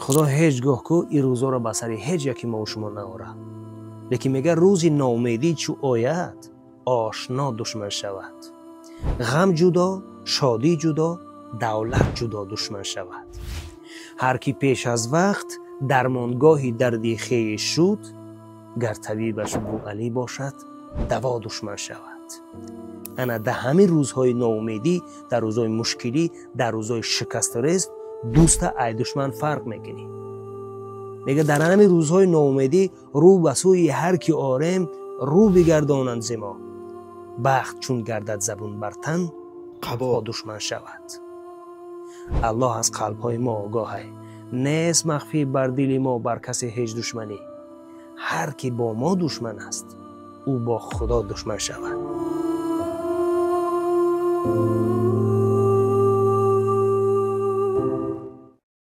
خدا هیچ گاه کو این روزا را به سر هیچ یکی ما و شما نآورد. لیکن میگه روزی ناامیدی چو آید آشنا دشمن شود. غم جدا، شادی جدا، دولت جدا دشمن شود. هر کی پیش از وقت درمانگاهی دردی خویش شد، گر طبیبش بوعلی باشد دوا دشمن شود. انا در همین روزهای ناامیدی، در روزهای مشکلی، در روزهای شکست رست، دوست ای دشمن فرق میکنی. میگه در همین روزهای ناامیدی رو به سوی هر کی آرم رو بگردانند ز ما. بخت چون گردد زبون بر تن قبا دشمن شود. الله از قلبهای ما آگاه است. نیست مخفی بر دل ما بر کسی هیچ دشمنی. هر کی با ما دشمن است او با خدا دشمن شود.